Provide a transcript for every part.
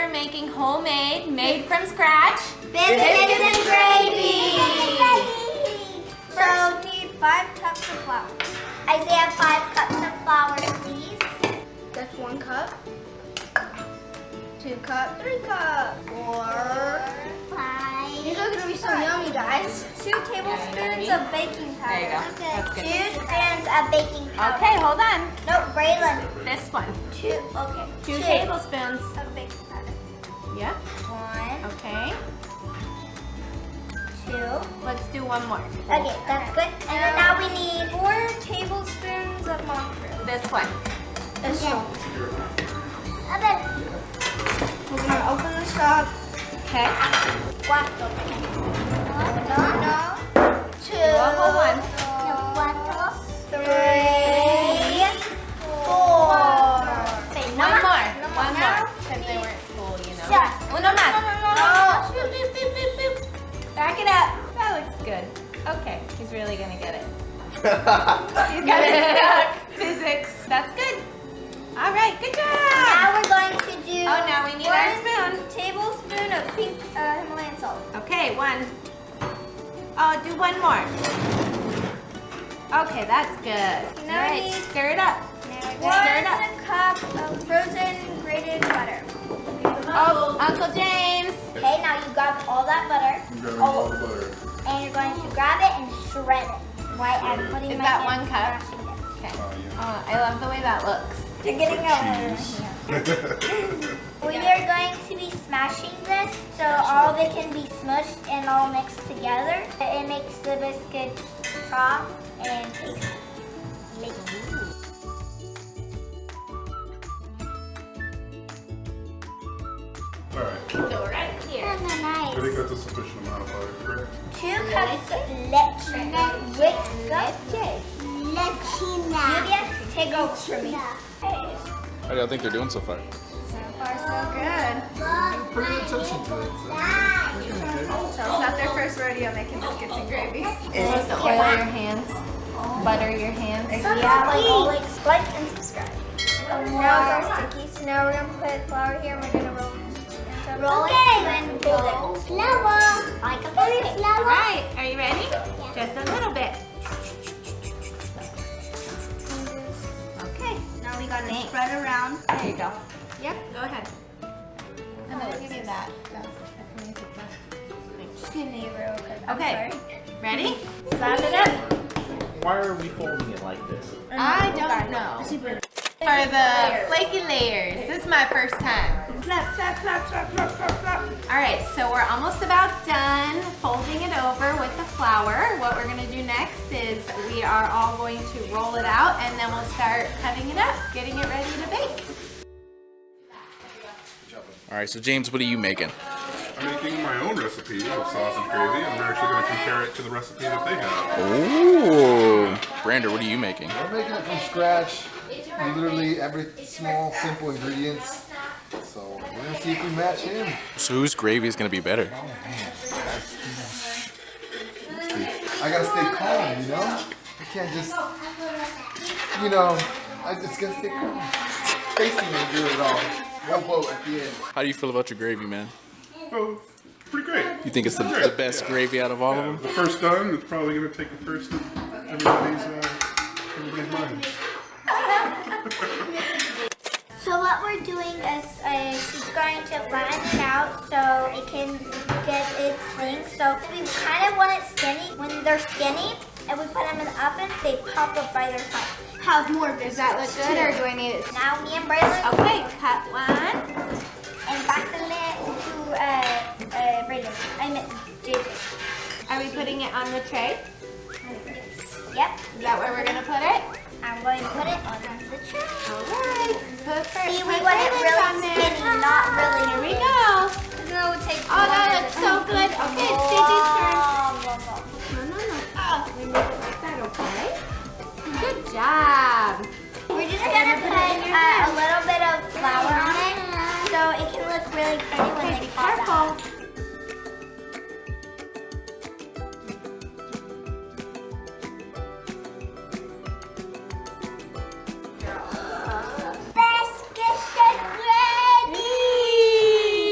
are making homemade, made from scratch, biscuits and gravy. So we need 5 cups of flour. Isaiah, 5 cups of flour, please. That's 1 cup. 2 cups, 3 cups, 4, 5. These are gonna be so yummy, guys. 2 tablespoons of baking powder. There you go. Okay. That's good. 2 spoons of baking powder. Okay, hold on. No, Braylon. This one. 2. Okay. 2 tablespoons. of baking powder. Yep. 1, Okay. 2. Let's do one more. Okay, that's good. And then now we need 4 tablespoons of monk fruit. This one. This one. Okay. We're gonna open this up. Okay. 4. 2. Level 1. 3. 4. Okay, One more. One No. more. Because they weren't full, you know. Yes. Uno más. No. Boop, boop, boop, boop, boop. Back it up. That looks good. Okay, he's really gonna get it. He's got it stuck. Physics. That's good. All right, good job. Now we're going to do. Oh, now we need our 1 spoon. tablespoon of pink Himalayan salt. Okay, 1. Oh, do 1 more. Okay, that's good. Now All we right, need- stir it up. Now Stir it up. 1 cup of frozen grated butter. Oh, Uncle James. Okay, now you grab all that butter. I'm grabbing all the butter. And you're going to grab it and shred it. Right, I'm putting Is my that hand 1 cup? smashing it. Okay. Yeah. Oh, I love the way that looks. You're getting a Cheese. We are going to be smashing this so all of it can be smushed and all mixed together. It makes the biscuits soft and tasty. All right. So right here. I think that's a sufficient amount of butter, correct? 2 cups of leche. Julia, take over for me. How do y'all think they're doing so far? So far, so good. Pay attention to it. So it's not their first rodeo making biscuits and gravy. Just oil your hands, butter your hands. Yeah, like and subscribe. Now it's all sticky, so now we're going to put flour here and we're going to roll it. Roll it and hold it. Slower. Like a pancake. All right, are you ready? Just a little bit. Okay, Now we gotta spread around. there you go. Yep, go ahead. And then give me that. Just give me real quick. Okay, ready? Slap it up. Why are we folding it like this? I don't know. For the flaky layers. This is my first time. Slap, slap, slap, slap, slap, slap, slap. All right, so we're almost about done folding it over with the flour. What we're gonna do next is we are all going to roll it out and then we'll start cutting it up, getting it ready to bake. All right, so James, what are you making? I'm making my own recipe of sausage gravy, and we're actually going to compare it to the recipe that they have. Ooh. Brander, what are you making? We're making it from scratch. Literally every small, simple ingredients. So we're gonna see if we match him. So whose gravy is gonna be better? Oh man, I gotta stay calm, you know. I can't just, you know, I just gotta stay calm. Tasting will do it all. One vote at the end. How do you feel about your gravy, man? So, pretty great. You think it's the best gravy out of all of them? The first done, it's probably going to take the first of everybody's mind. So what we're doing is she's going to flatten it out so it can get its thing. So we kind of want it skinny. When they're skinny and we put them in the oven, they pop up by their side. Have more biscuits. Does that look good or do I need it? Now me and Braylon Okay, cut one. and fasten it to Braylon. I meant JJ. Are we putting it on the tray? Yep. Is that where we're gonna put it? I'm going to put it on the tray. All right. See, we want it really skinny, not really. Here we go. No, take. Oh, that looks so good. Okay, it's JJ's turn. No. Oh, we made it like that, okay? Good job. We're just gonna put a little bit of flour on it so it can look really pretty when Okay, they be pop out. careful. Biscuits and gravy!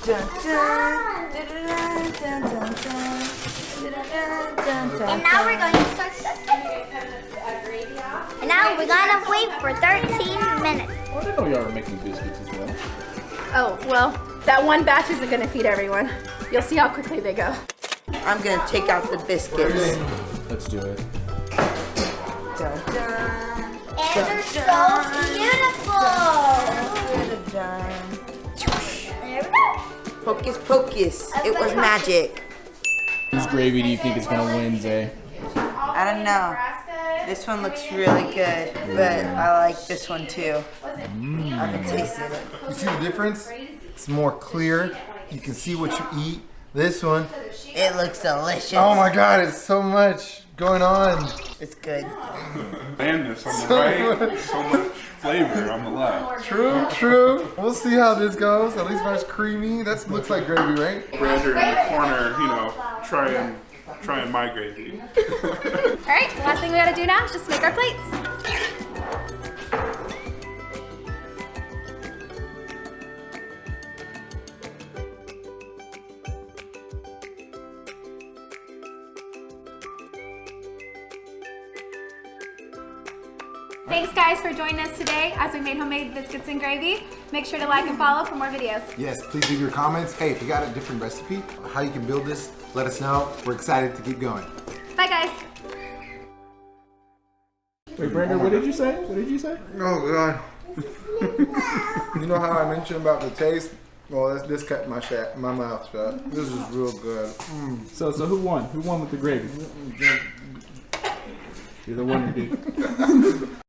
Dun, dun, dun, dun, dun, dun, dun, dun, dun, And now we're going to start cooking. And now we're gonna wait for 13 minutes. Oh, I didn't know y'all were making biscuits as well. Oh, well, that one batch isn't gonna feed everyone. You'll see how quickly they go. I'm gonna take out the biscuits. Let's do it. Dun, dun, And they're so beautiful. dun, dun. There we go. Hocus pocus. It was magic. Whose gravy do you think is gonna win, Zay? I don't know. This one looks really good, but I like this one too. I haven't tasted it. You see the difference? It's more clear. You can see what you eat. This one, It looks delicious. oh my God, it's so much going on. It's good. Blandness on the right, so much flavor on the left. True, true. We'll see how this goes. At least when it's creamy. That looks like gravy, right? Brander in the corner, you know, trying my gravy. All right, the last thing we gotta do now is just make our plates. Thanks guys for joining us today as we made homemade biscuits and gravy. Make sure to like and follow for more videos. Yes, please leave your comments. Hey, if you got a different recipe, how you can build this, let us know. We're excited to keep going. Bye guys. Wait, Brander, what did you say? What did you say? Oh God. You know how I mentioned about the taste? Well, this kept my mouth shut. This is real good. So who won? Who won with the gravy? You're the one who did.